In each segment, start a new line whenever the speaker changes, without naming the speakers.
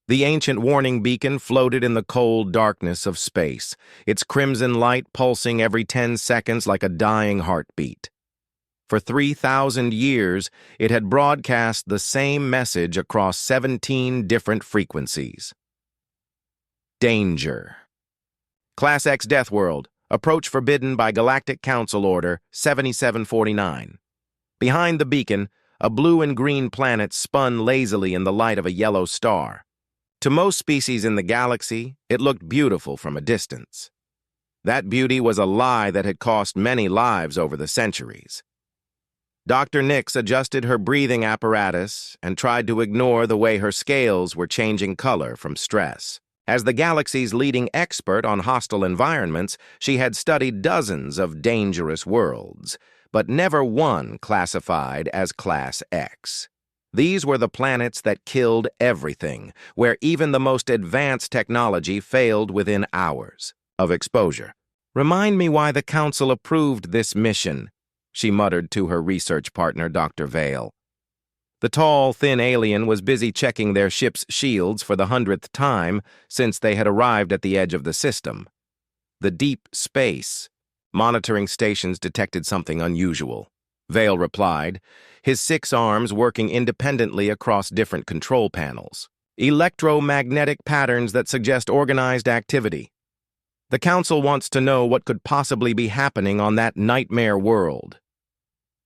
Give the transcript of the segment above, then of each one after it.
The ancient warning beacon floated in the cold darkness of space, its crimson light pulsing every 10 seconds like a dying heartbeat. For 3,000 years, it had broadcast the same message across 17 different frequencies. Danger. Class X Deathworld. Approach forbidden by Galactic Council Order 7749. Behind the beacon, a blue and green planet spun lazily in the light of a yellow star. To most species in the galaxy, it looked beautiful from a distance. That beauty was a lie that had cost many lives over the centuries. Dr. Nix adjusted her breathing apparatus and tried to ignore the way her scales were changing color from stress. As the galaxy's leading expert on hostile environments, she had studied dozens of dangerous worlds, but never one classified as Class X. These were the planets that killed everything, where even the most advanced technology failed within hours of exposure. "Remind me why the Council approved this mission," she muttered to her research partner, Dr. Vale. The tall, thin alien was busy checking their ship's shields for the 100th time since they had arrived at the edge of the system. The deep space monitoring stations detected something unusual. Vale replied, his 6 arms working independently across different control panels. "Electromagnetic patterns that suggest organized activity. The Council wants to know what could possibly be happening on that nightmare world."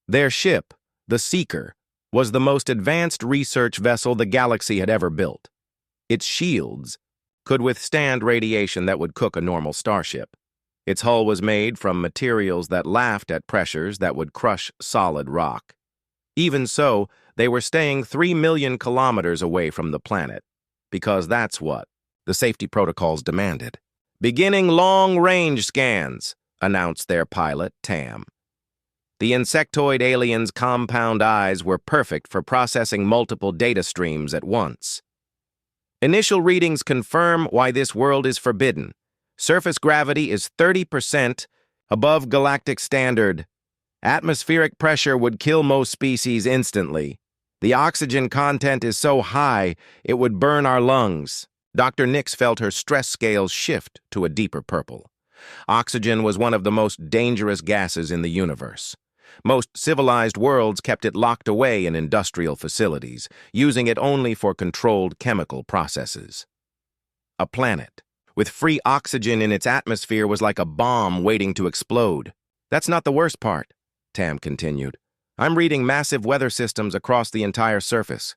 Their ship, the Seeker, was the most advanced research vessel the galaxy had ever built. Its shields could withstand radiation that would cook a normal starship. Its hull was made from materials that laughed at pressures that would crush solid rock. Even so, they were staying 3 million kilometers away from the planet, because that's what the safety protocols demanded. "Beginning long-range scans," announced their pilot, Tam. The insectoid alien's compound eyes were perfect for processing multiple data streams at once. "Initial readings confirm why this world is forbidden. Surface gravity is 30% above galactic standard. Atmospheric pressure would kill most species instantly. The oxygen content is so high, it would burn our lungs." Dr. Nix felt her stress scales shift to a deeper purple. Oxygen was one of the most dangerous gases in the universe. Most civilized worlds kept it locked away in industrial facilities, using it only for controlled chemical processes. A planet with free oxygen in its atmosphere was like a bomb waiting to explode. "That's not the worst part," Tam continued. "I'm reading massive weather systems across the entire surface.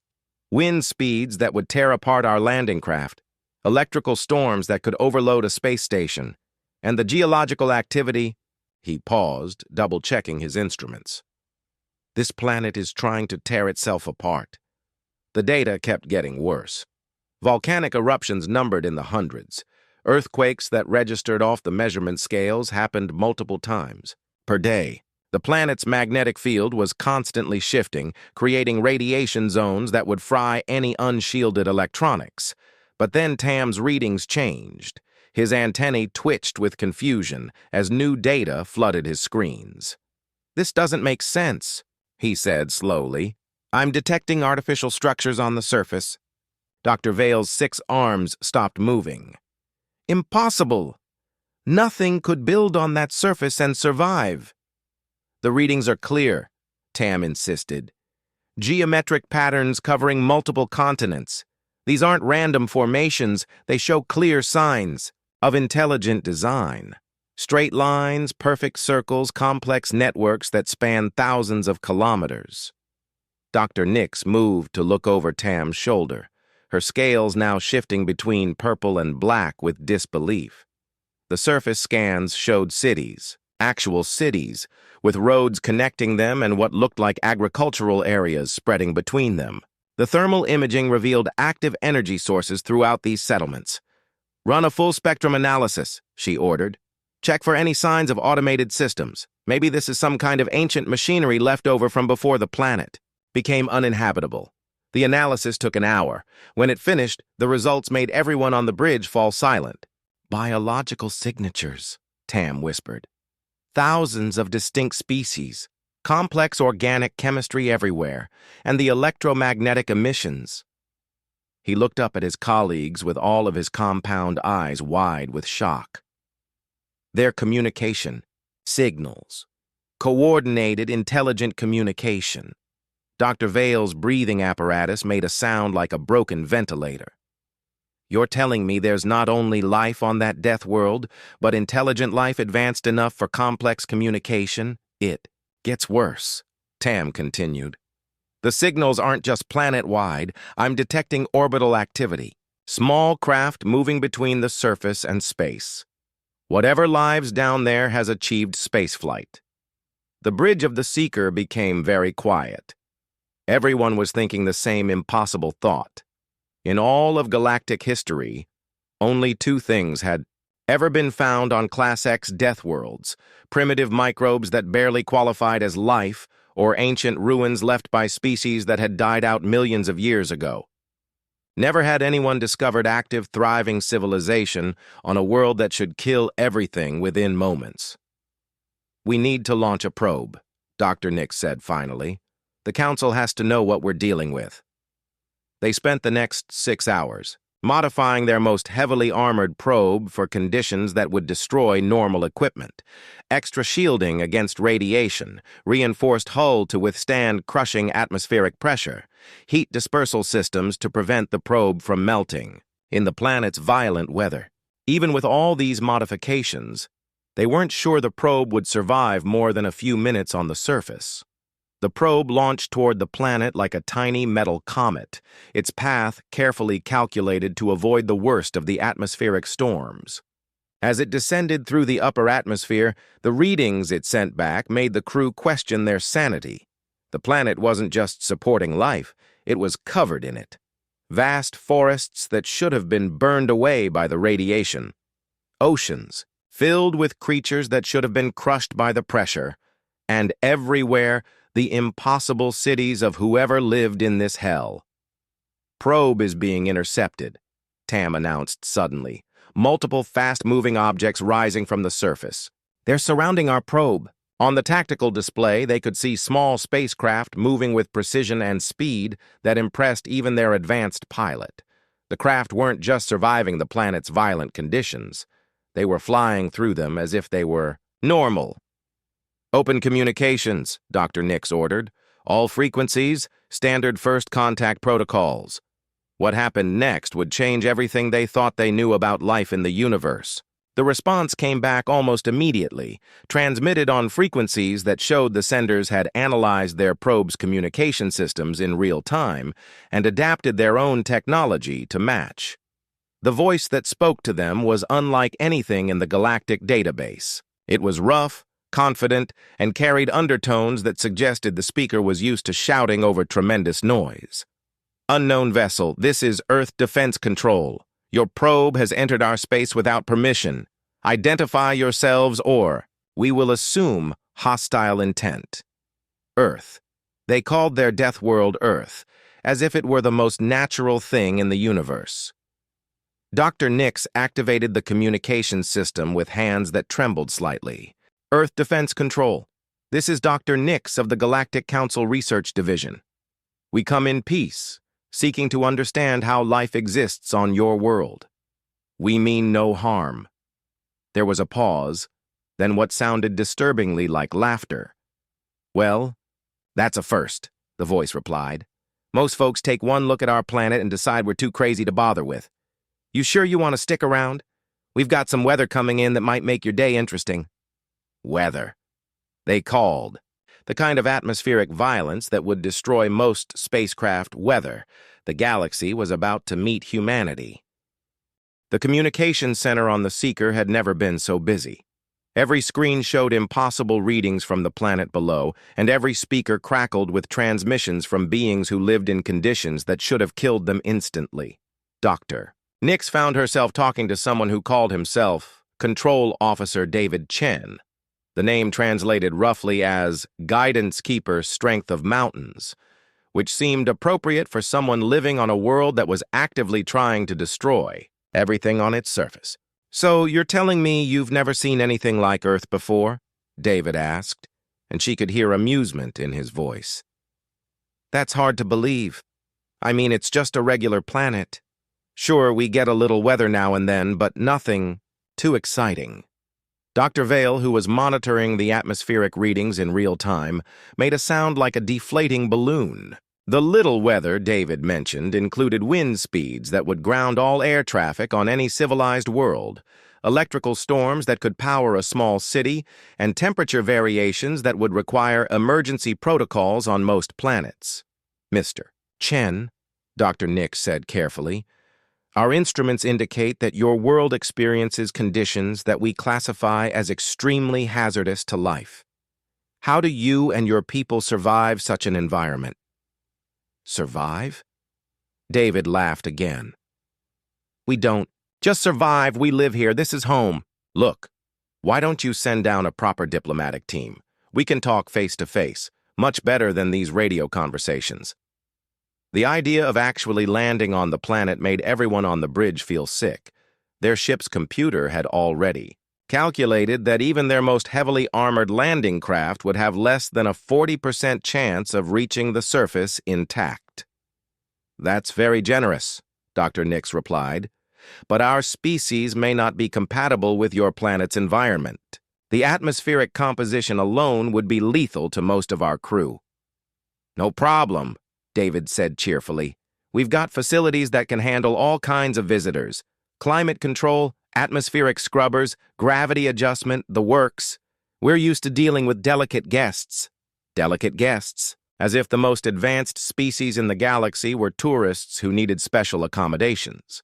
Wind speeds that would tear apart our landing craft, electrical storms that could overload a space station, and the geological activity—" He paused, double-checking his instruments. "This planet is trying to tear itself apart." The data kept getting worse. Volcanic eruptions numbered in the hundreds. Earthquakes that registered off the measurement scales happened multiple times per day. The planet's magnetic field was constantly shifting, creating radiation zones that would fry any unshielded electronics. But then Tam's readings changed. His antennae twitched with confusion as new data flooded his screens. "This doesn't make sense," he said slowly. "I'm detecting artificial structures on the surface." Dr. Vale's 6 arms stopped moving. "Impossible! Nothing could build on that surface and survive." "The readings are clear," Tam insisted. "Geometric patterns covering multiple continents. These aren't random formations, they show clear signs of intelligent design. Straight lines, perfect circles, complex networks that span thousands of kilometers." Dr. Nix moved to look over Tam's shoulder, her scales now shifting between purple and black with disbelief. The surface scans showed cities, actual cities, with roads connecting them and what looked like agricultural areas spreading between them. The thermal imaging revealed active energy sources throughout these settlements. "Run a full-spectrum analysis," she ordered. "Check for any signs of automated systems. Maybe this is some kind of ancient machinery left over from before the planet became uninhabitable." The analysis took an hour. When it finished, the results made everyone on the bridge fall silent. "Biological signatures," Tam whispered. "Thousands of distinct species, complex organic chemistry everywhere, and the electromagnetic emissions." He looked up at his colleagues with all of his compound eyes wide with shock. Their communication, signals, coordinated, intelligent communication. Dr. Vale's breathing apparatus made a sound like a broken ventilator. You're telling me there's not only life on that death world, but intelligent life advanced enough for complex communication? It gets worse, Tam continued. The signals aren't just planet-wide. I'm detecting orbital activity. Small craft moving between the surface and space. Whatever lives down there has achieved spaceflight. The bridge of the Seeker became very quiet. Everyone was thinking the same impossible thought. In all of galactic history, only two things had ever been found on Class X death worlds: primitive microbes that barely qualified as life, or ancient ruins left by species that had died out millions of years ago. Never had anyone discovered active, thriving civilization on a world that should kill everything within moments. We need to launch a probe, Dr. Nix said finally. The Council has to know what we're dealing with. They spent the next 6 hours modifying their most heavily armored probe for conditions that would destroy normal equipment. Extra shielding against radiation, reinforced hull to withstand crushing atmospheric pressure, heat dispersal systems to prevent the probe from melting in the planet's violent weather. Even with all these modifications, they weren't sure the probe would survive more than a few minutes on the surface. The probe launched toward the planet like a tiny metal comet, its path carefully calculated to avoid the worst of the atmospheric storms. As it descended through the upper atmosphere, the readings it sent back made the crew question their sanity. The planet wasn't just supporting life, it was covered in it. Vast forests that should have been burned away by the radiation. Oceans filled with creatures that should have been crushed by the pressure. And everywhere, the impossible cities of whoever lived in this hell. Probe is being intercepted, Tam announced suddenly. Multiple fast-moving objects rising from the surface. They're surrounding our probe. On the tactical display, they could see small spacecraft moving with precision and speed that impressed even their advanced pilot. The craft weren't just surviving the planet's violent conditions. They were flying through them as if they were normal. Open communications, Dr. Nix ordered. All frequencies, standard first contact protocols. What happened next would change everything they thought they knew about life in the universe. The response came back almost immediately, transmitted on frequencies that showed the senders had analyzed their probe's communication systems in real time and adapted their own technology to match. The voice that spoke to them was unlike anything in the galactic database. It was rough, confident, and carried undertones that suggested the speaker was used to shouting over tremendous noise. Unknown vessel, this is Earth Defense Control. Your probe has entered our space without permission. Identify yourselves or we will assume hostile intent. Earth. They called their death world Earth, as if it were the most natural thing in the universe. Dr. Nix activated the communication system with hands that trembled slightly. Earth Defense Control. This is Dr. Nix of the Galactic Council Research Division. We come in peace, seeking to understand how life exists on your world. We mean no harm. There was a pause, then what sounded disturbingly like laughter. Well, that's a first, the voice replied. Most folks take one look at our planet and decide we're too crazy to bother with. You sure you want to stick around? We've got some weather coming in that might make your day interesting. Weather. They called. The kind of atmospheric violence that would destroy most spacecraft weather. The galaxy was about to meet humanity. The communication center on the Seeker had never been so busy. Every screen showed impossible readings from the planet below, and every speaker crackled with transmissions from beings who lived in conditions that should have killed them instantly. Dr. Nix found herself talking to someone who called himself Control Officer David Chen. The name translated roughly as Guidance Keeper Strength of Mountains, which seemed appropriate for someone living on a world that was actively trying to destroy everything on its surface. So you're telling me you've never seen anything like Earth before? David asked, and she could hear amusement in his voice. That's hard to believe. I mean, it's just a regular planet. Sure, we get a little weather now and then, but nothing too exciting. Dr. Vale, who was monitoring the atmospheric readings in real time, made a sound like a deflating balloon. The little weather David mentioned included wind speeds that would ground all air traffic on any civilized world, electrical storms that could power a small city, and temperature variations that would require emergency protocols on most planets. Mr. Chen, Dr. Nick said carefully, our instruments indicate that your world experiences conditions that we classify as extremely hazardous to life. How do you and your people survive such an environment? Survive? David laughed again. We don't just survive, we live here, this is home. Look, why don't you send down a proper diplomatic team? We can talk face to face, much better than these radio conversations. The idea of actually landing on the planet made everyone on the bridge feel sick. Their ship's computer had already calculated that even their most heavily armored landing craft would have less than a 40% chance of reaching the surface intact. That's very generous, Dr. Nix replied, but our species may not be compatible with your planet's environment. The atmospheric composition alone would be lethal to most of our crew. No problem, David said cheerfully. We've got facilities that can handle all kinds of visitors. Climate control, atmospheric scrubbers, gravity adjustment, the works. We're used to dealing with delicate guests. Delicate guests, as if the most advanced species in the galaxy were tourists who needed special accommodations.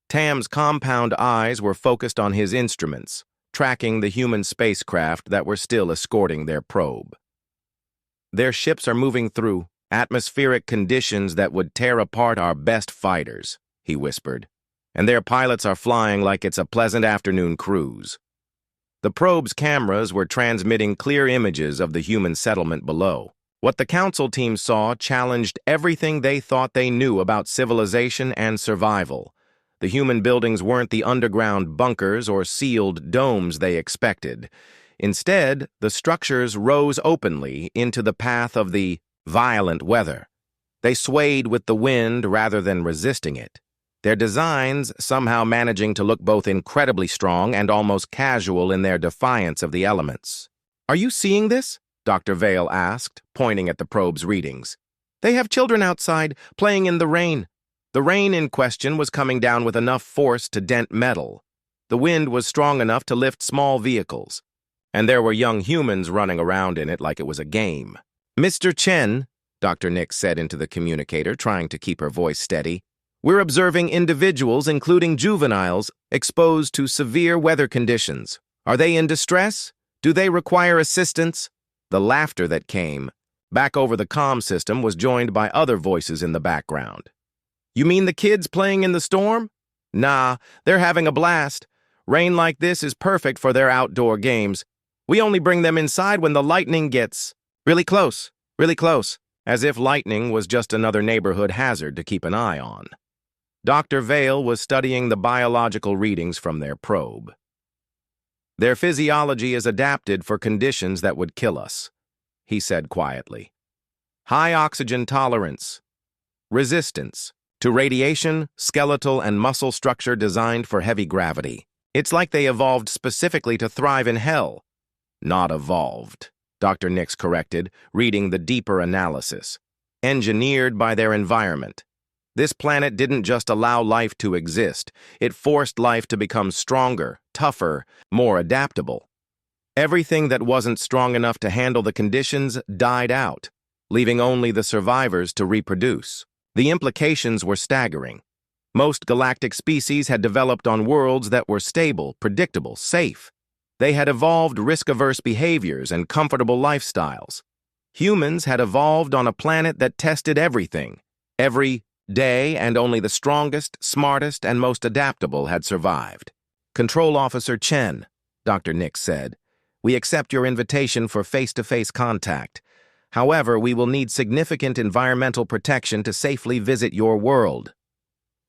Tam's compound eyes were focused on his instruments, tracking the human spacecraft that were still escorting their probe. Their ships are moving through atmospheric conditions that would tear apart our best fighters, he whispered, and their pilots are flying like it's a pleasant afternoon cruise. The probe's cameras were transmitting clear images of the human settlement below. What the council team saw challenged everything they thought they knew about civilization and survival. The human buildings weren't the underground bunkers or sealed domes they expected. Instead, the structures rose openly into the path of the violent weather. They swayed with the wind rather than resisting it, their designs somehow managing to look both incredibly strong and almost casual in their defiance of the elements. Are you seeing this? Dr. Vale asked, pointing at the probe's readings. They have children outside, playing in the rain. The rain in question was coming down with enough force to dent metal. The wind was strong enough to lift small vehicles, and there were young humans running around in it like it was a game. Mr. Chen, Dr. Nick said into the communicator, trying to keep her voice steady, we're observing individuals, including juveniles, exposed to severe weather conditions. Are they in distress? Do they require assistance? The laughter that came back over the comm system was joined by other voices in the background. You mean the kids playing in the storm? Nah, they're having a blast. Rain like this is perfect for their outdoor games. We only bring them inside when the lightning gets really close, as if lightning was just another neighborhood hazard to keep an eye on. Dr. Vale was studying the biological readings from their probe. Their physiology is adapted for conditions that would kill us, he said quietly. High oxygen tolerance, resistance to radiation, skeletal and muscle structure designed for heavy gravity. It's like they evolved specifically to thrive in hell. Not evolved, Dr. Nix corrected, reading the deeper analysis. Engineered by their environment. This planet didn't just allow life to exist, it forced life to become stronger, tougher, more adaptable. Everything that wasn't strong enough to handle the conditions died out, leaving only the survivors to reproduce. The implications were staggering. Most galactic species had developed on worlds that were stable, predictable, safe. They had evolved risk-averse behaviors and comfortable lifestyles. Humans had evolved on a planet that tested everything. Every day, and only the strongest, smartest, and most adaptable had survived. Control Officer Chen, Dr. Nix said, we accept your invitation for face-to-face contact. However, we will need significant environmental protection to safely visit your world.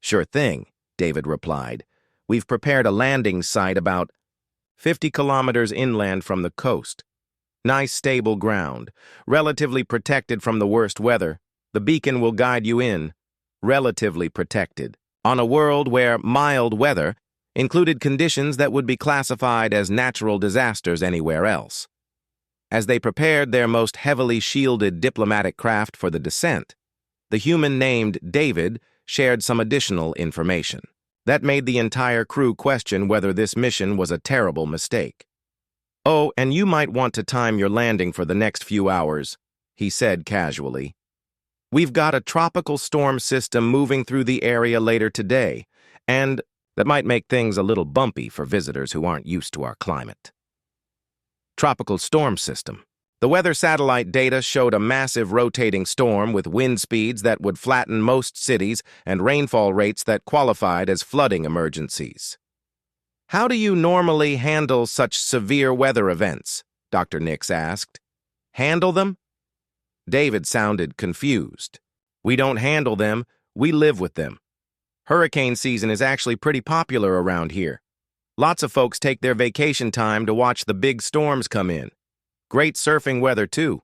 Sure thing, David replied. We've prepared a landing site about 50 kilometers inland from the coast. Nice stable ground, relatively protected from the worst weather. The beacon will guide you in. relatively protected, on a world where mild weather included conditions that would be classified as natural disasters anywhere else. As they prepared their most heavily shielded diplomatic craft for the descent, the human named David shared some additional information. That made the entire crew question whether this mission was a terrible mistake. "Oh, and you might want to time your landing for the next few hours," he said casually. "We've got a tropical storm system moving through the area later today, and that might make things a little bumpy for visitors who aren't used to our climate." Tropical storm system. The weather satellite data showed a massive rotating storm with wind speeds that would flatten most cities and rainfall rates that qualified as flooding emergencies. "How do you normally handle such severe weather events?" Dr. Nix asked. "Handle them?" David sounded confused. "We don't handle them, we live with them. Hurricane season is actually pretty popular around here. Lots of folks take their vacation time to watch the big storms come in. Great surfing weather, too."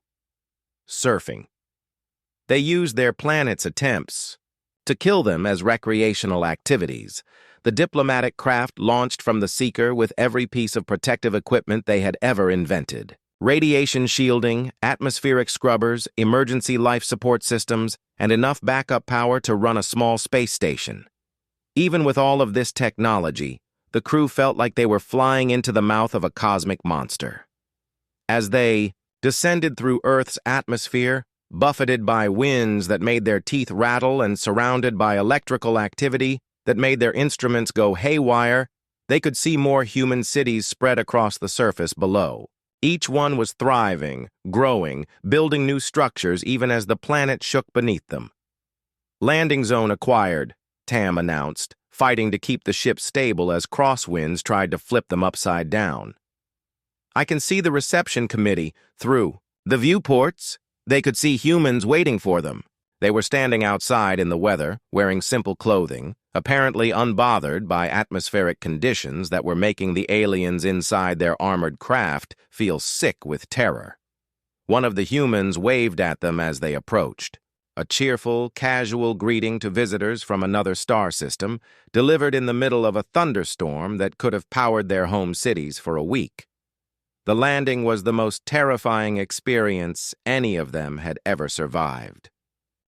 Surfing. They used their planet's attempts to kill them as recreational activities. The diplomatic craft launched from the Seeker with every piece of protective equipment they had ever invented. Radiation shielding, atmospheric scrubbers, emergency life support systems, and enough backup power to run a small space station. Even with all of this technology, the crew felt like they were flying into the mouth of a cosmic monster. As they descended through Earth's atmosphere, buffeted by winds that made their teeth rattle and surrounded by electrical activity that made their instruments go haywire, they could see more human cities spread across the surface below. Each one was thriving, growing, building new structures even as the planet shook beneath them. "Landing zone acquired," Tam announced, fighting to keep the ship stable as crosswinds tried to flip them upside down. "I can see the reception committee through the viewports." They could see humans waiting for them. They were standing outside in the weather, wearing simple clothing, apparently unbothered by atmospheric conditions that were making the aliens inside their armored craft feel sick with terror. One of the humans waved at them as they approached, a cheerful, casual greeting to visitors from another star system, delivered in the middle of a thunderstorm that could have powered their home cities for a week. The landing was the most terrifying experience any of them had ever survived.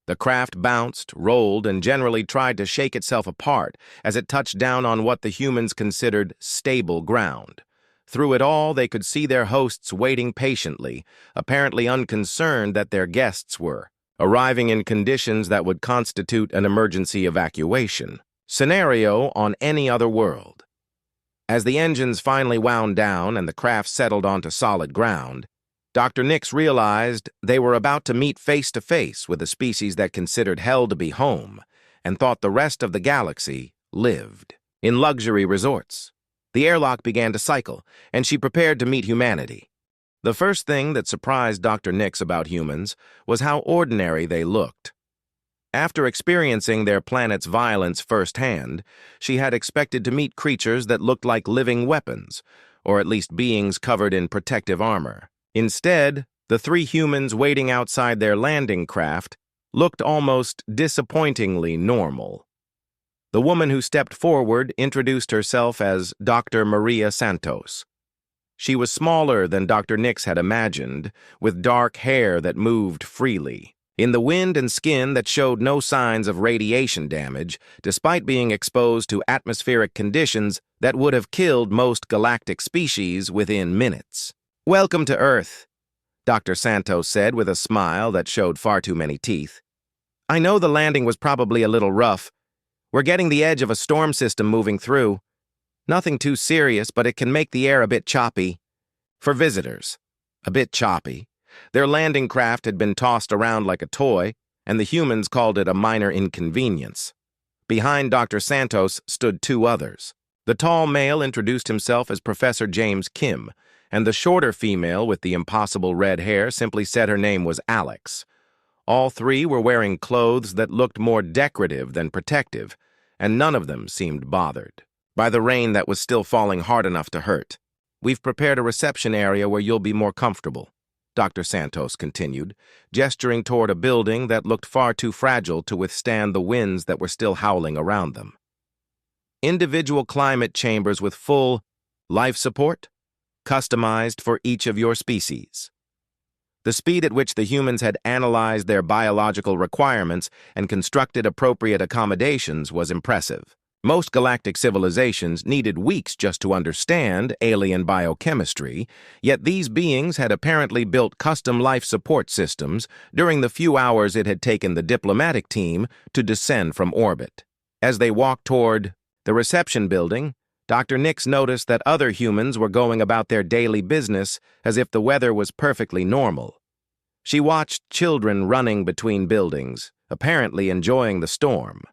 The craft bounced, rolled, and generally tried to shake itself apart as it touched down on what the humans considered stable ground. Through it all, they could see their hosts waiting patiently, apparently unconcerned that their guests were arriving in conditions that would constitute an emergency evacuation scenario on any other world. As the engines finally wound down and the craft settled onto solid ground, Dr. Nix realized they were about to meet face-to-face with a species that considered hell to be home and thought the rest of the galaxy lived in luxury resorts. The airlock began to cycle, and she prepared to meet humanity. The first thing that surprised Dr. Nix about humans was how ordinary they looked. After experiencing their planet's violence firsthand, she had expected to meet creatures that looked like living weapons, or at least beings covered in protective armor. Instead, the three humans waiting outside their landing craft looked almost disappointingly normal. The woman who stepped forward introduced herself as Dr. Maria Santos. She was smaller than Dr. Nix had imagined, with dark hair that moved freely. In the wind and skin that showed no signs of radiation damage, despite being exposed to atmospheric conditions that would have killed most galactic species within minutes. "Welcome to Earth," Dr. Santos said with a smile that showed far too many teeth. "I know the landing was probably a little rough. We're getting the edge of a storm system moving through. Nothing too serious, but it can make the air a bit choppy. For visitors, a bit choppy. Their landing craft had been tossed around like a toy, and the humans called it a minor inconvenience. Behind Dr. Santos stood two others. The tall male introduced himself as Professor James Kim, and the shorter female with the impossible red hair simply said her name was Alex. All three were wearing clothes that looked more decorative than protective, and none of them seemed bothered by the rain that was still falling hard enough to hurt. "We've prepared a reception area where you'll be more comfortable," Dr. Santos continued, gesturing toward a building that looked far too fragile to withstand the winds that were still howling around them. Individual climate chambers with full life support, customized for each of your species. The speed at which the humans had analyzed their biological requirements and constructed appropriate accommodations was impressive. Most galactic civilizations needed weeks just to understand alien biochemistry, yet these beings had apparently built custom life support systems during the few hours it had taken the diplomatic team to descend from orbit. As they walked toward the reception building, Dr. Nix noticed that other humans were going about their daily business as if the weather was perfectly normal. She watched children running between buildings, apparently enjoying the storm.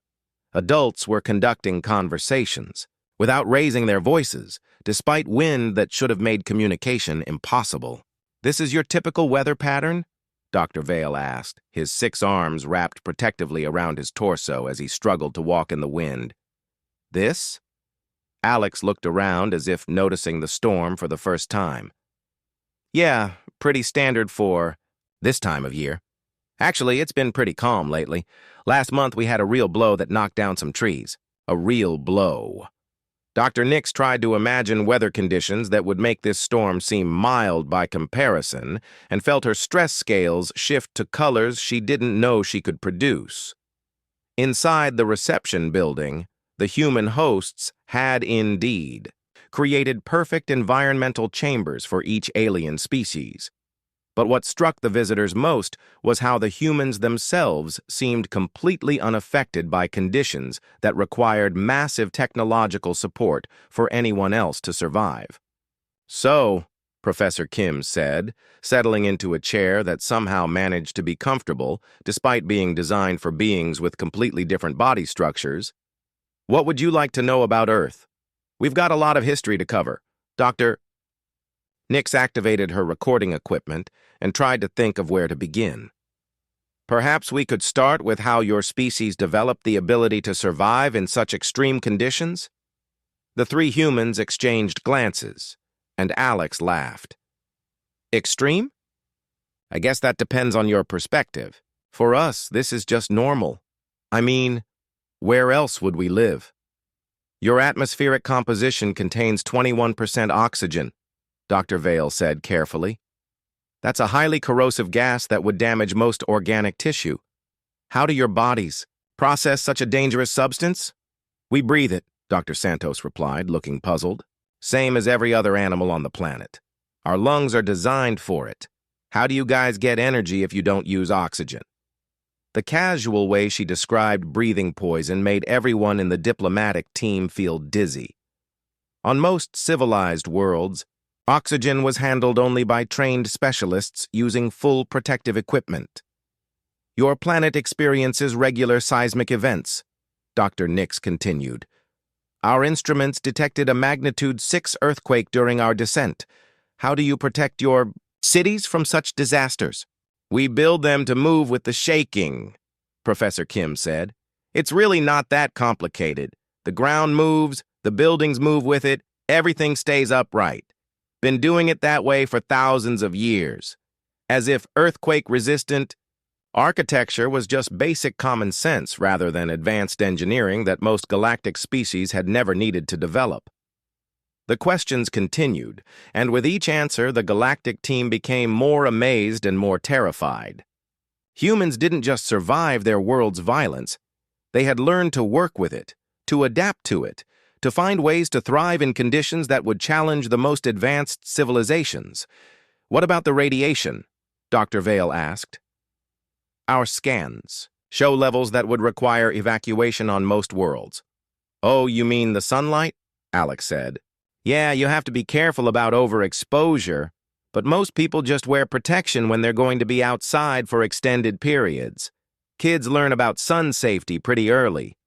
Adults were conducting conversations, without raising their voices, despite wind that should have made communication impossible. "This is your typical weather pattern?" Dr. Vale asked, his 6 arms wrapped protectively around his torso as he struggled to walk in the wind. "This?" Alex looked around as if noticing the storm for the first time. "Yeah, pretty standard for this time of year. Actually, it's been pretty calm lately. Last month we had a real blow that knocked down some trees. A real blow." Dr. Nix tried to imagine weather conditions that would make this storm seem mild by comparison and felt her stress scales shift to colors she didn't know she could produce. Inside the reception building, the human hosts had indeed created perfect environmental chambers for each alien species. But what struck the visitors most was how the humans themselves seemed completely unaffected by conditions that required massive technological support for anyone else to survive. "So," Professor Kim said, settling into a chair that somehow managed to be comfortable despite being designed for beings with completely different body structures, "what would you like to know about Earth? We've got a lot of history to cover. Dr." Nix activated her recording equipment and tried to think of where to begin. "Perhaps we could start with how your species developed the ability to survive in such extreme conditions?" The 3 humans exchanged glances, and Alex laughed. "Extreme? I guess that depends on your perspective. For us, this is just normal. I mean, where else would we live? Your atmospheric composition contains 21% oxygen," Dr. Vale said carefully. "That's a highly corrosive gas that would damage most organic tissue. How do your bodies process such a dangerous substance?" "We breathe it," Dr. Santos replied, looking puzzled. "Same as every other animal on the planet. Our lungs are designed for it. How do you guys get energy if you don't use oxygen?" The casual way she described breathing poison made everyone in the diplomatic team feel dizzy. On most civilized worlds, oxygen was handled only by trained specialists using full protective equipment. "Your planet experiences regular seismic events," Dr. Nix continued. "Our instruments detected a magnitude 6 earthquake during our descent. How do you protect your cities from such disasters?" "We build them to move with the shaking," Professor Kim said. "It's really not that complicated. The ground moves, the buildings move with it, everything stays upright. Been doing it that way for thousands of years. As if earthquake-resistant architecture was just basic common sense rather than advanced engineering that most galactic species had never needed to develop." The questions continued, and with each answer, the galactic team became more amazed and more terrified. Humans didn't just survive their world's violence. They had learned to work with it, to adapt to it, to find ways to thrive in conditions that would challenge the most advanced civilizations. "What about the radiation?" Dr. Vale asked. "Our scans show levels that would require evacuation on most worlds." "Oh, you mean the sunlight?" Alex said. "Yeah, you have to be careful about overexposure, but most people just wear protection when they're going to be outside for extended periods. Kids learn about sun safety pretty early."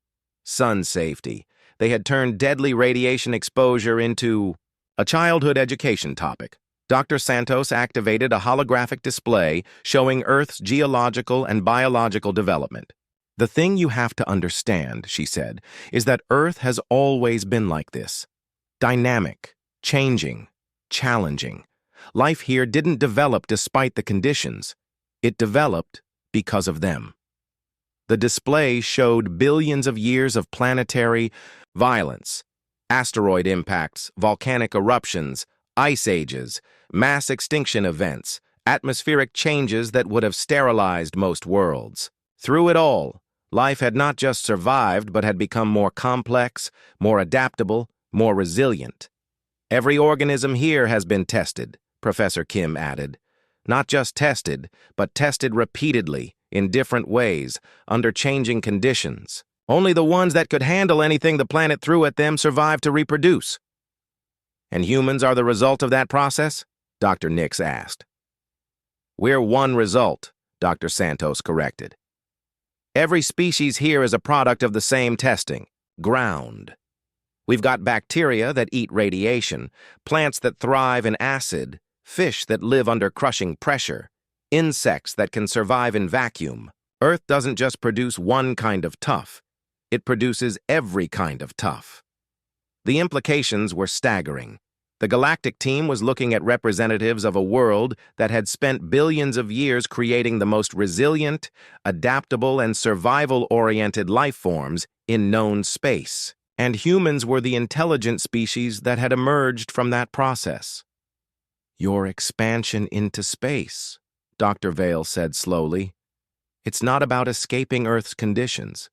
Sun safety. They had turned deadly radiation exposure into a childhood education topic. Dr. Santos activated a holographic display showing Earth's geological and biological development. "The thing you have to understand," she said, "is that Earth has always been like this. Dynamic, changing, challenging. Life here didn't develop despite the conditions. It developed because of them. The display showed billions of years of planetary violence, asteroid impacts, volcanic eruptions, ice ages, mass extinction events, atmospheric changes that would have sterilized most worlds. Through it all, life had not just survived but had become more complex, more adaptable, more resilient. Every organism here has been tested, Professor Kim added. Not just tested, but tested repeatedly, in different ways, under changing conditions. Only the ones that could handle anything the planet threw at them survived to reproduce. And humans are the result of that process? Dr. Nix asked. We're one result, Dr. Santos corrected. Every species here is a product of the same testing, ground. We've got bacteria that eat radiation, plants that thrive in acid, fish that live under crushing pressure, insects that can survive in vacuum. Earth doesn't just produce one kind of tough. It produces every kind of tough. The implications were staggering. The Galactic team was looking at representatives of a world that had spent billions of years creating the most resilient, adaptable, and survival-oriented life forms in known space. And humans were the intelligent species that had emerged from that process. Your expansion into space, Dr. Vale said slowly. It's not about escaping Earth's conditions.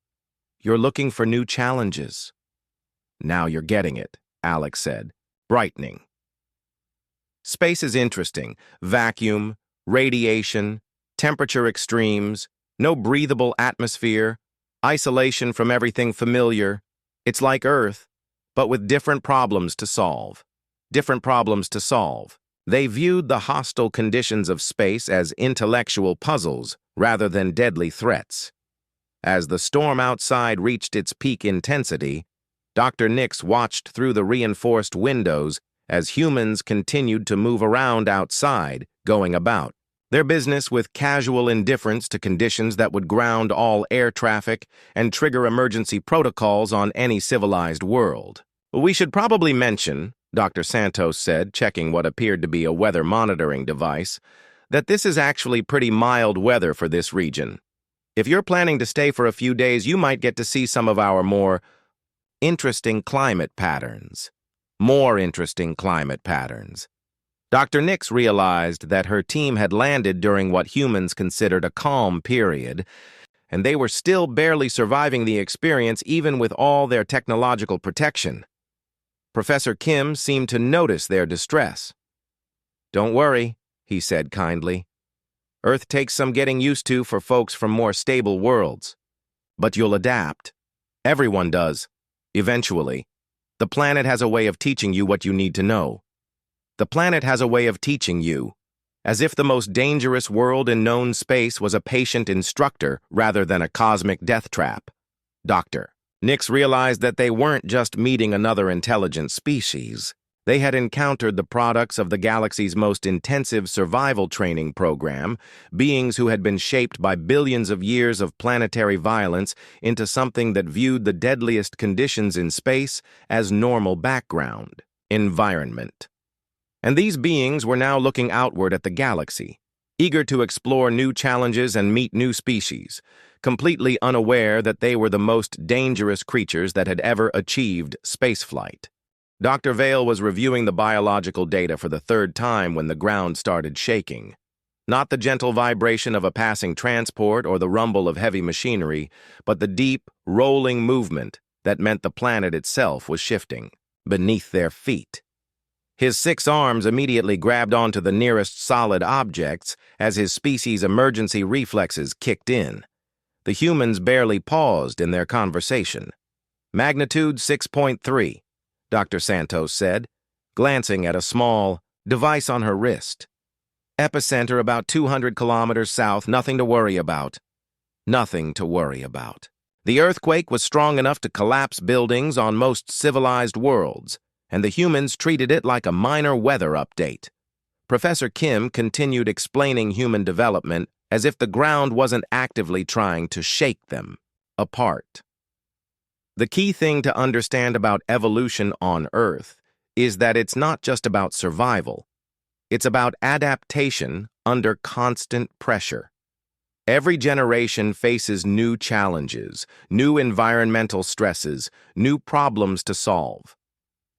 You're looking for new challenges. Now you're getting it, Alex said, brightening. Space is interesting. Vacuum, radiation, temperature extremes, no breathable atmosphere, isolation from everything familiar. It's like Earth, but with different problems to solve. Different problems to solve. They viewed the hostile conditions of space as intellectual puzzles rather than deadly threats. As the storm outside reached its peak intensity, Dr. Nix watched through the reinforced windows as humans continued to move around outside, going about their business with casual indifference to conditions that would ground all air traffic and trigger emergency protocols on any civilized world. We should probably mention, Dr. Santos said, checking what appeared to be a weather monitoring device, that this is actually pretty mild weather for this region. If you're planning to stay for a few days, you might get to see some of our more interesting climate patterns. More interesting climate patterns. Dr. Nix realized that her team had landed during what humans considered a calm period, and they were still barely surviving the experience even with all their technological protection. Professor Kim seemed to notice their distress. Don't worry, he said kindly. Earth takes some getting used to for folks from more stable worlds. But you'll adapt. Everyone does. Eventually. The planet has a way of teaching you what you need to know. The planet has a way of teaching you, as if the most dangerous world in known space was a patient instructor rather than a cosmic death trap. Dr. Nix realized that they weren't just meeting another intelligent species. They had encountered the products of the galaxy's most intensive survival training program, beings who had been shaped by billions of years of planetary violence into something that viewed the deadliest conditions in space as normal background, environment. And these beings were now looking outward at the galaxy, eager to explore new challenges and meet new species, completely unaware that they were the most dangerous creatures that had ever achieved spaceflight. Dr. Vale was reviewing the biological data for the third time when the ground started shaking. Not the gentle vibration of a passing transport or the rumble of heavy machinery, but the deep, rolling movement that meant the planet itself was shifting beneath their feet. His 6 arms immediately grabbed onto the nearest solid objects as his species' emergency reflexes kicked in. The humans barely paused in their conversation. Magnitude 6.3. Dr. Santos said, glancing at a small device on her wrist. Epicenter about 200 kilometers south, nothing to worry about. Nothing to worry about. The earthquake was strong enough to collapse buildings on most civilized worlds, and the humans treated it like a minor weather update. Professor Kim continued explaining human development as if the ground wasn't actively trying to shake them apart. The key thing to understand about evolution on Earth is that it's not just about survival. It's about adaptation under constant pressure. Every generation faces new challenges, new environmental stresses, new problems to solve.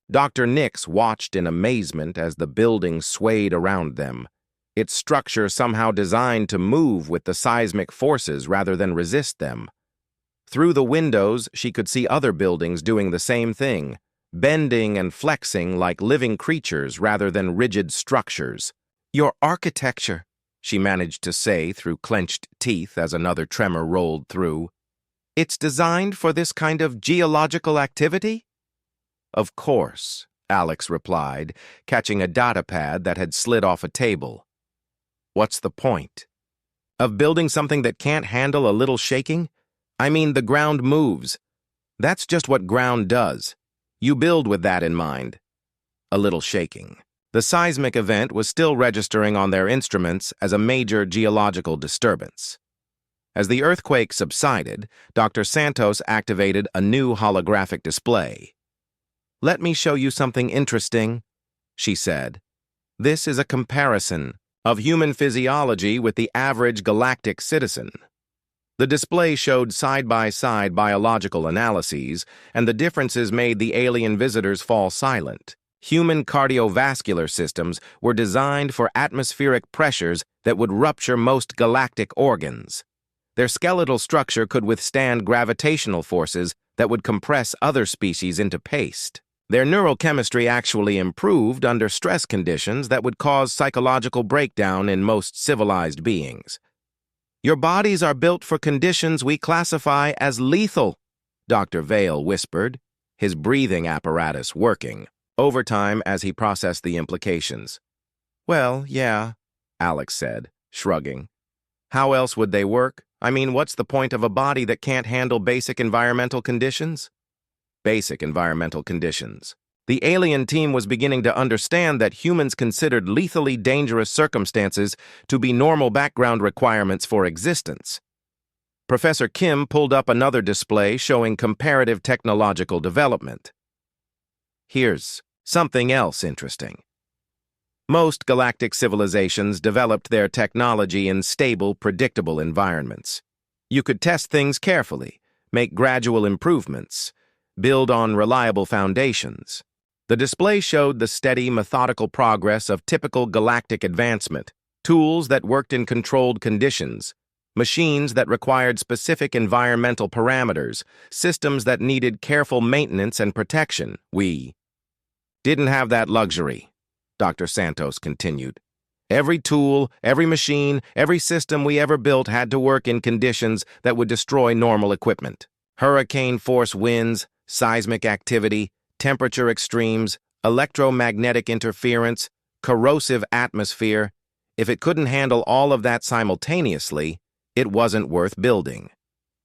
Dr. Nix watched in amazement as the building swayed around them, its structure somehow designed to move with the seismic forces rather than resist them. Through the windows, she could see other buildings doing the same thing, bending and flexing like living creatures rather than rigid structures. "Your architecture," she managed to say through clenched teeth as another tremor rolled through. "It's designed for this kind of geological activity?" "Of course," Alex replied, catching a datapad that had slid off a table. "What's the point? Of building something that can't handle a little shaking? I mean, the ground moves. That's just what ground does. You build with that in mind." A little shaking. The seismic event was still registering on their instruments as a major geological disturbance. As the earthquake subsided, Dr. Santos activated a new holographic display. "Let me show you something interesting," she said. "This is a comparison of human physiology with the average galactic citizen." The display showed side-by-side biological analyses, and the differences made the alien visitors fall silent. Human cardiovascular systems were designed for atmospheric pressures that would rupture most galactic organs. Their skeletal structure could withstand gravitational forces that would compress other species into paste. Their neurochemistry actually improved under stress conditions that would cause psychological breakdown in most civilized beings. "Your bodies are built for conditions we classify as lethal," Dr. Vale whispered, his breathing apparatus working overtime as he processed the implications. "Well, yeah," Alex said, shrugging. "How else would they work? I mean, what's the point of a body that can't handle basic environmental conditions?" Basic environmental conditions. The alien team was beginning to understand that humans considered lethally dangerous circumstances to be normal background requirements for existence. Professor Kim pulled up another display showing comparative technological development. "Here's something else interesting. Most galactic civilizations developed their technology in stable, predictable environments. You could test things carefully, make gradual improvements, build on reliable foundations." The display showed the steady, methodical progress of typical galactic advancement, tools that worked in controlled conditions, machines that required specific environmental parameters, systems that needed careful maintenance and protection. "We didn't have that luxury," Dr. Santos continued. "Every tool, every machine, every system we ever built had to work in conditions that would destroy normal equipment. Hurricane-force winds, seismic activity, temperature extremes, electromagnetic interference, corrosive atmosphere. If it couldn't handle all of that simultaneously, it wasn't worth building."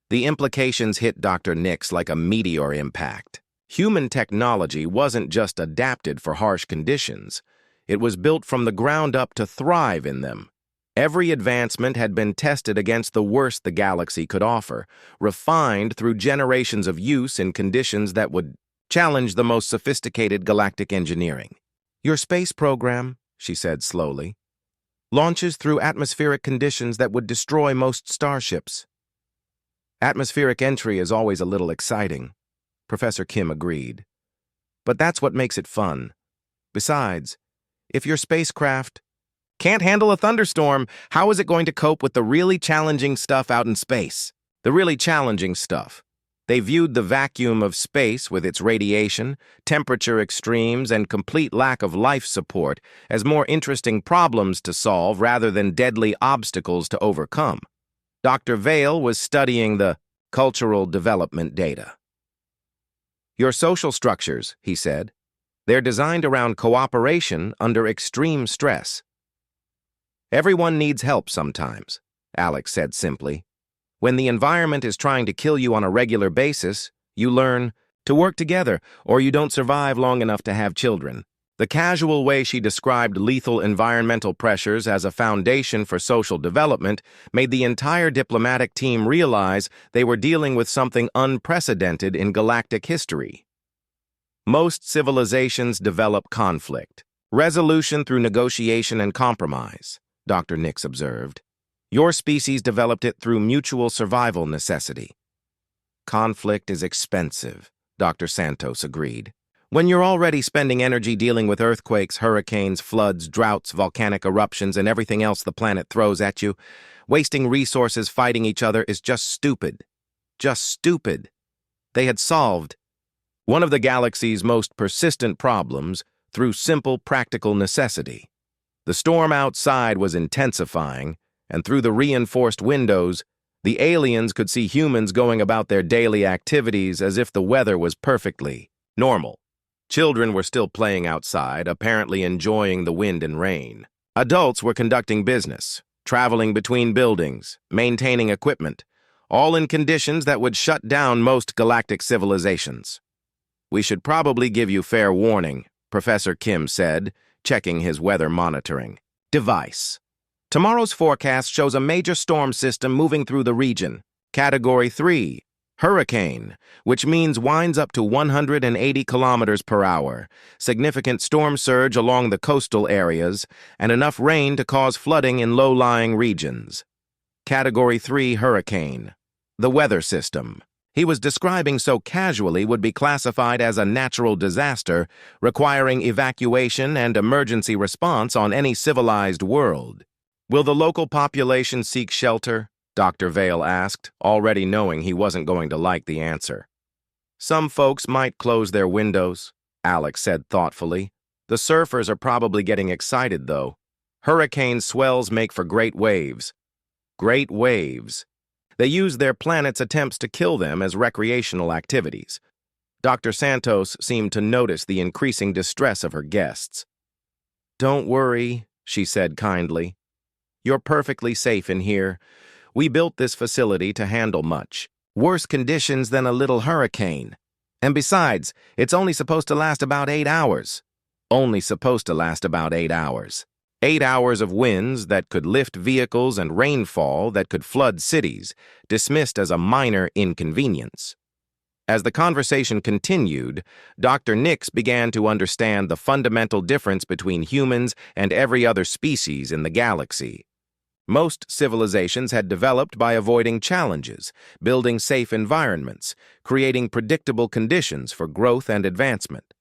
The implications hit Dr. Nix like a meteor impact. Human technology wasn't just adapted for harsh conditions. It was built from the ground up to thrive in them. Every advancement had been tested against the worst the galaxy could offer, refined through generations of use in conditions that would challenge the most sophisticated galactic engineering. "Your space program," she said slowly, "launches through atmospheric conditions that would destroy most starships." "Atmospheric entry is always a little exciting," Professor Kim agreed. "But that's what makes it fun. Besides, if your spacecraft can't handle a thunderstorm, how is it going to cope with the really challenging stuff out in space?" The really challenging stuff. They viewed the vacuum of space with its radiation, temperature extremes, and complete lack of life support as more interesting problems to solve rather than deadly obstacles to overcome. Dr. Vale was studying the cultural development data. "Your social structures," he said, "they're designed around cooperation under extreme stress." "Everyone needs help sometimes," Alex said simply. "When the environment is trying to kill you on a regular basis, you learn to work together, or you don't survive long enough to have children." The casual way she described lethal environmental pressures as a foundation for social development made the entire diplomatic team realize they were dealing with something unprecedented in galactic history. Most civilizations develop conflict, Resolution through negotiation and compromise, Dr. Nix observed. Your species developed it through mutual survival necessity. Conflict is expensive, Dr. Santos agreed. When you're already spending energy dealing with earthquakes, hurricanes, floods, droughts, volcanic eruptions, and everything else the planet throws at you, wasting resources fighting each other is just stupid. Just stupid. They had solved one of the galaxy's most persistent problems through simple practical necessity. The storm outside was intensifying, and through the reinforced windows, the aliens could see humans going about their daily activities as if the weather was perfectly normal. Children were still playing outside, apparently enjoying the wind and rain. Adults were conducting business, traveling between buildings, maintaining equipment, all in conditions that would shut down most galactic civilizations. We should probably give you fair warning, Professor Kim said, checking his weather monitoring device. Tomorrow's forecast shows a major storm system moving through the region. Category 3, hurricane, which means winds up to 180 kilometers per hour, significant storm surge along the coastal areas, and enough rain to cause flooding in low-lying regions. Category 3 hurricane. The weather system he was describing so casually would be classified as a natural disaster, requiring evacuation and emergency response on any civilized world. Will the local population seek shelter? Dr. Vale asked, already knowing he wasn't going to like the answer. Some folks might close their windows, Alex said thoughtfully. The surfers are probably getting excited, though. Hurricane swells make for great waves. Great waves. They use their planet's attempts to kill them as recreational activities. Dr. Santos seemed to notice the increasing distress of her guests. Don't worry, she said kindly. You're perfectly safe in here. We built this facility to handle much worse conditions than a little hurricane. And besides, it's only supposed to last about 8 hours. Only supposed to last about 8 hours. 8 hours of winds that could lift vehicles and rainfall that could flood cities, dismissed as a minor inconvenience. As the conversation continued, Dr. Nix began to understand the fundamental difference between humans and every other species in the galaxy. Most civilizations had developed by avoiding challenges, building safe environments, creating predictable conditions for growth and advancement.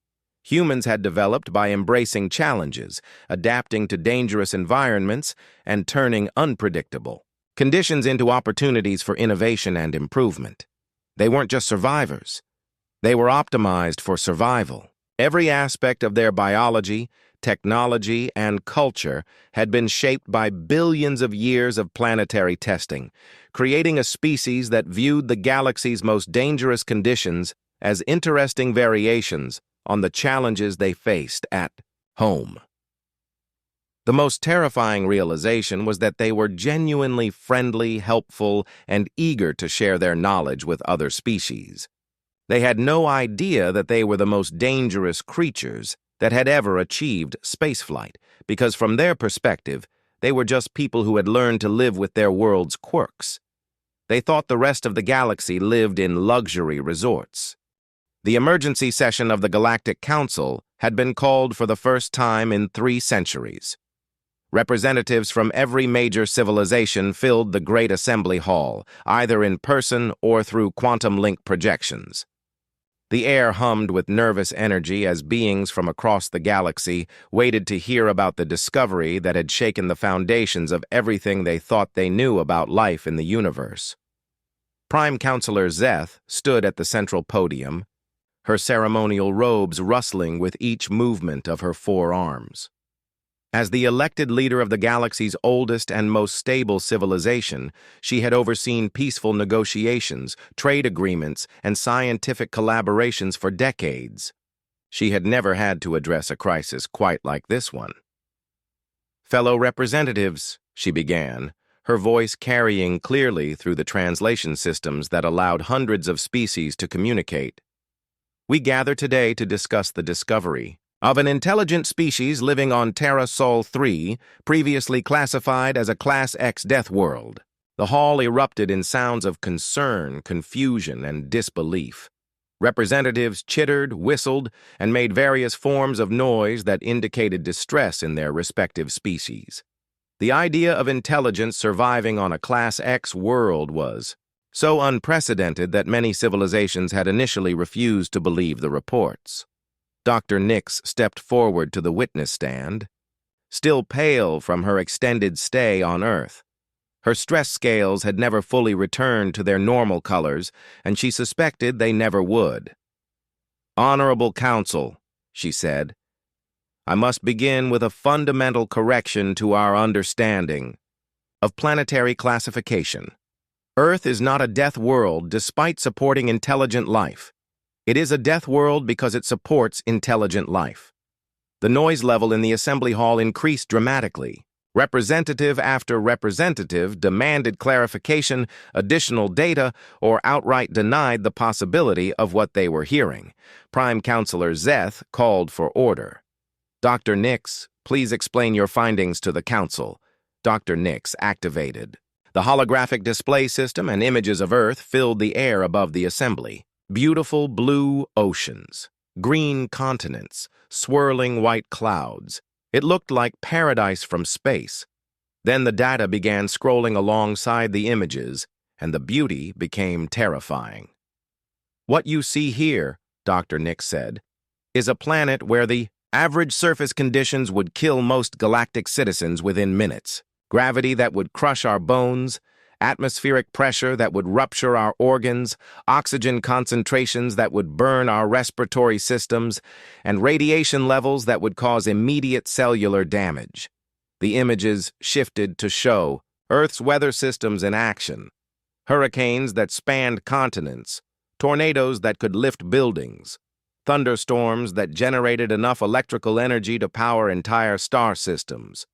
Humans had developed by embracing challenges, adapting to dangerous environments, and turning unpredictable conditions into opportunities for innovation and improvement. They weren't just survivors. They were optimized for survival. Every aspect of their biology, technology, and culture had been shaped by billions of years of planetary testing, creating a species that viewed the galaxy's most dangerous conditions as interesting variations on the challenges they faced at home. The most terrifying realization was that they were genuinely friendly, helpful, and eager to share their knowledge with other species. They had no idea that they were the most dangerous creatures that had ever achieved spaceflight, because from their perspective, they were just people who had learned to live with their world's quirks. They thought the rest of the galaxy lived in luxury resorts. The emergency session of the Galactic Council had been called for the first time in 3 centuries. Representatives from every major civilization filled the Great Assembly Hall, either in person or through quantum link projections. The air hummed with nervous energy as beings from across the galaxy waited to hear about the discovery that had shaken the foundations of everything they thought they knew about life in the universe. Prime Counselor Zeth stood at the central podium, her ceremonial robes rustling with each movement of her 4 arms. As the elected leader of the galaxy's oldest and most stable civilization, she had overseen peaceful negotiations, trade agreements, and scientific collaborations for decades. She had never had to address a crisis quite like this one. "Fellow representatives," she began, her voice carrying clearly through the translation systems that allowed hundreds of species to communicate. "We gather today to discuss the discovery of an intelligent species living on Terra Sol 3, previously classified as a Class X Deathworld." The hall erupted in sounds of concern, confusion, and disbelief. Representatives chittered, whistled, and made various forms of noise that indicated distress in their respective species. The idea of intelligence surviving on a Class X world was so unprecedented that many civilizations had initially refused to believe the reports. Dr. Nix stepped forward to the witness stand, still pale from her extended stay on Earth. Her stress scales had never fully returned to their normal colors, and she suspected they never would. "Honorable Council," she said, "I must begin with a fundamental correction to our understanding of planetary classification. Earth is not a death world despite supporting intelligent life. It is a death world because it supports intelligent life." The noise level in the assembly hall increased dramatically. Representative after representative demanded clarification, additional data, or outright denied the possibility of what they were hearing. Prime Counselor Zeth called for order. "Dr. Nix, please explain your findings to the Council." Dr. Nix activated. The holographic display system and images of Earth filled the air above the assembly. Beautiful blue oceans, green continents, swirling white clouds. It looked like paradise from space. Then the data began scrolling alongside the images, and the beauty became terrifying. "What you see here," Dr. Nix said, "is a planet where the average surface conditions would kill most galactic citizens within minutes. Gravity that would crush our bones, atmospheric pressure that would rupture our organs, oxygen concentrations that would burn our respiratory systems, and radiation levels that would cause immediate cellular damage." The images shifted to show Earth's weather systems in action. Hurricanes that spanned continents, tornadoes that could lift buildings, thunderstorms that generated enough electrical energy to power entire star systems,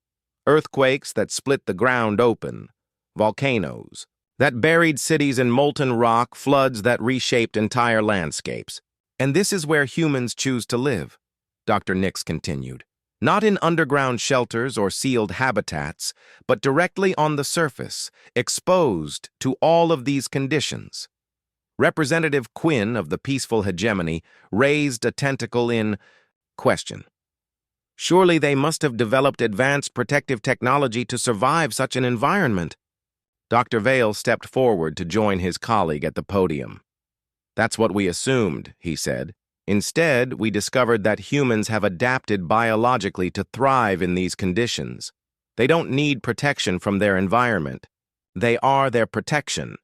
earthquakes that split the ground open, volcanoes that buried cities in molten rock, floods that reshaped entire landscapes. "And this is where humans choose to live," Dr. Nix continued. "Not in underground shelters or sealed habitats, but directly on the surface, exposed to all of these conditions." Representative Quinn of the Peaceful Hegemony raised a tentacle in question. "Surely they must have developed advanced protective technology to survive such an environment." Dr. Vale stepped forward to join his colleague at the podium. "That's what we assumed," he said. "Instead, we discovered that humans have adapted biologically to thrive in these conditions. They don't need protection from their environment. They are their protection."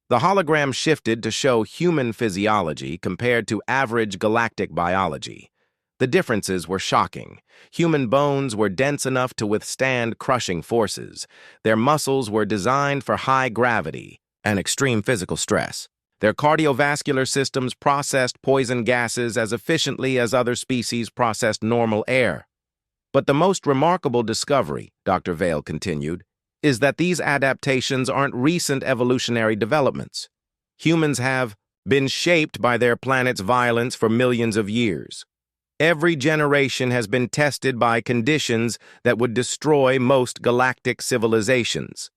The hologram shifted to show human physiology compared to average galactic biology. The differences were shocking. Human bones were dense enough to withstand crushing forces. Their muscles were designed for high gravity and extreme physical stress. Their cardiovascular systems processed poison gases as efficiently as other species processed normal air. "But the most remarkable discovery," Dr. Vale continued, "is that these adaptations aren't recent evolutionary developments. Humans have been shaped by their planet's violence for millions of years. Every generation has been tested by conditions that would destroy most galactic civilizations."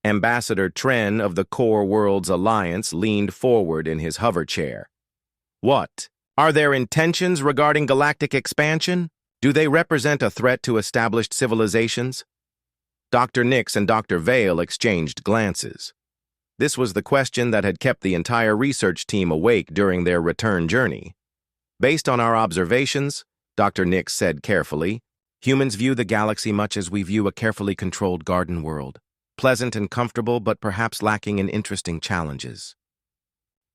Ambassador Tren of the Core Worlds Alliance leaned forward in his hover chair. "What? Are there intentions regarding galactic expansion? Do they represent a threat to established civilizations?" Dr. Nix and Dr. Vale exchanged glances. This was the question that had kept the entire research team awake during their return journey. "Based on our observations," Dr. Nix said carefully, "humans view the galaxy much as we view a carefully controlled garden world. Pleasant and comfortable, but perhaps lacking in interesting challenges."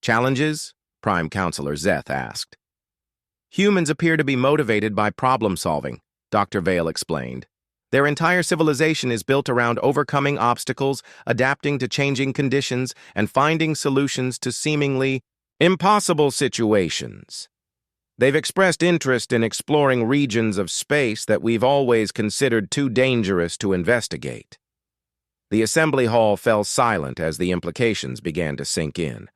"Challenges?" Prime Counselor Zeth asked. "Humans appear to be motivated by problem-solving," Dr. Vale explained. "Their entire civilization is built around overcoming obstacles, adapting to changing conditions, and finding solutions to seemingly impossible situations. They've expressed interest in exploring regions of space that we've always considered too dangerous to investigate." The assembly hall fell silent as the implications began to sink in.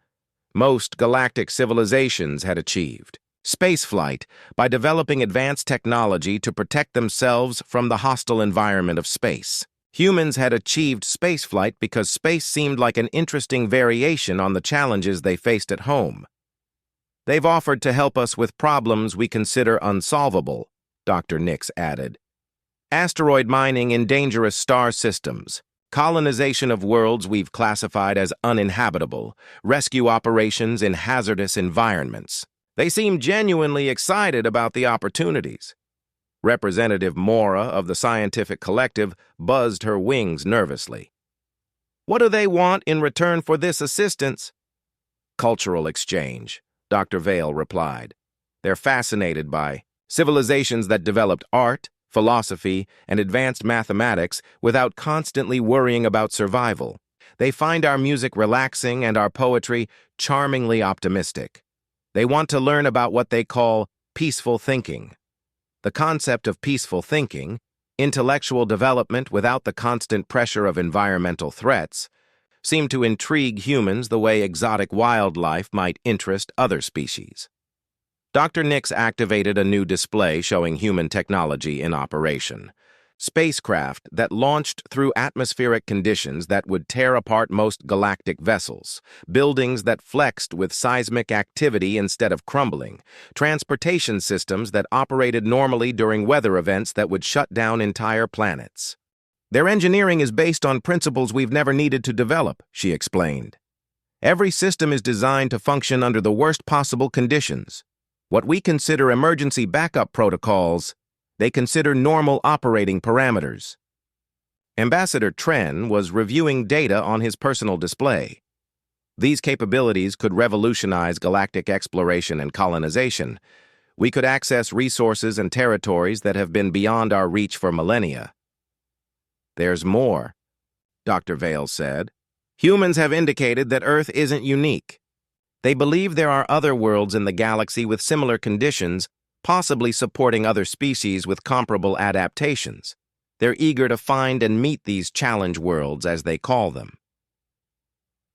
Most galactic civilizations had achieved spaceflight by developing advanced technology to protect themselves from the hostile environment of space. Humans had achieved spaceflight because space seemed like an interesting variation on the challenges they faced at home. They've offered to help us with problems we consider unsolvable, Dr. Nix added. Asteroid mining in dangerous star systems, colonization of worlds we've classified as uninhabitable, rescue operations in hazardous environments. They seem genuinely excited about the opportunities. Representative Mora of the Scientific Collective buzzed her wings nervously. What do they want in return for this assistance? Cultural exchange, Dr. Vale replied. They're fascinated by civilizations that developed art, philosophy, and advanced mathematics without constantly worrying about survival. They find our music relaxing and our poetry charmingly optimistic. They want to learn about what they call peaceful thinking. The concept of peaceful thinking, intellectual development without the constant pressure of environmental threats, seem to intrigue humans the way exotic wildlife might interest other species. Dr. Nix activated a new display showing human technology in operation. Spacecraft that launched through atmospheric conditions that would tear apart most galactic vessels, buildings that flexed with seismic activity instead of crumbling, transportation systems that operated normally during weather events that would shut down entire planets. Their engineering is based on principles we've never needed to develop, she explained. Every system is designed to function under the worst possible conditions. What we consider emergency backup protocols, they consider normal operating parameters. Ambassador Tren was reviewing data on his personal display. These capabilities could revolutionize galactic exploration and colonization. We could access resources and territories that have been beyond our reach for millennia. There's more, Dr. Vale said. Humans have indicated that Earth isn't unique. They believe there are other worlds in the galaxy with similar conditions, possibly supporting other species with comparable adaptations. They're eager to find and meet these challenge worlds, as they call them.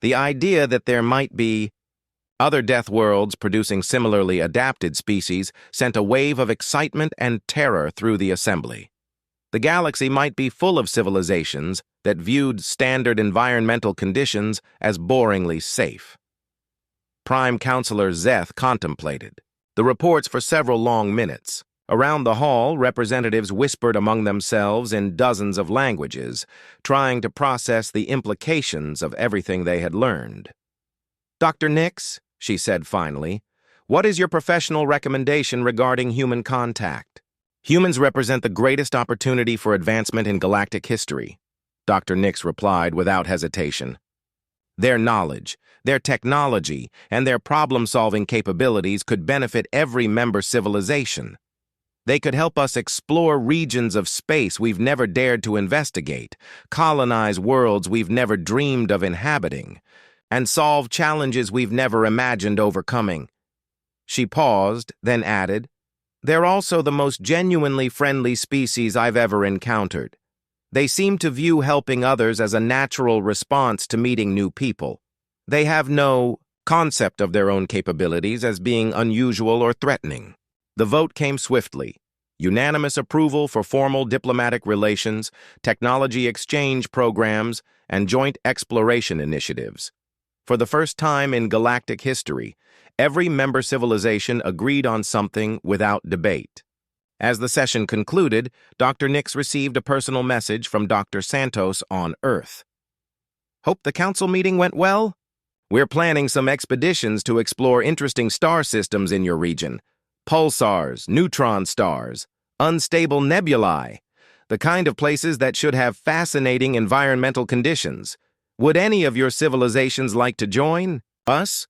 The idea that there might be other death worlds producing similarly adapted species sent a wave of excitement and terror through the assembly. The galaxy might be full of civilizations that viewed standard environmental conditions as boringly safe. Prime Counselor Zeth contemplated the reports for several long minutes. Around the hall, representatives whispered among themselves in dozens of languages, trying to process the implications of everything they had learned. Dr. Nix, she said finally, what is your professional recommendation regarding human contact? Humans represent the greatest opportunity for advancement in galactic history, Dr. Nix replied without hesitation. Their knowledge, their technology, and their problem-solving capabilities could benefit every member civilization. They could help us explore regions of space we've never dared to investigate, colonize worlds we've never dreamed of inhabiting, and solve challenges we've never imagined overcoming. She paused, then added, they're also the most genuinely friendly species I've ever encountered. They seem to view helping others as a natural response to meeting new people. They have no concept of their own capabilities as being unusual or threatening. The vote came swiftly. Unanimous approval for formal diplomatic relations, technology exchange programs, and joint exploration initiatives. For the first time in galactic history, every member civilization agreed on something without debate. As the session concluded, Dr. Nix received a personal message from Dr. Santos on Earth. Hope the council meeting went well? We're planning some expeditions to explore interesting star systems in your region. Pulsars, neutron stars, unstable nebulae, the kind of places that should have fascinating environmental conditions. Would any of your civilizations like to join us?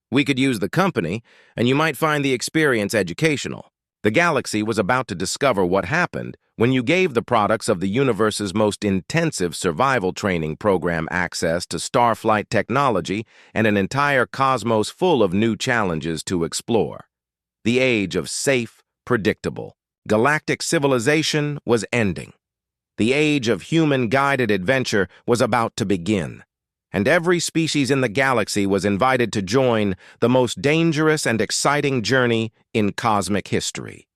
We could use the company, and you might find the experience educational. The galaxy was about to discover what happened when you gave the products of the universe's most intensive survival training program access to starflight technology and an entire cosmos full of new challenges to explore. The age of safe, predictable, galactic civilization was ending. The age of human-guided adventure was about to begin, and every species in the galaxy was invited to join the most dangerous and exciting journey in cosmic history.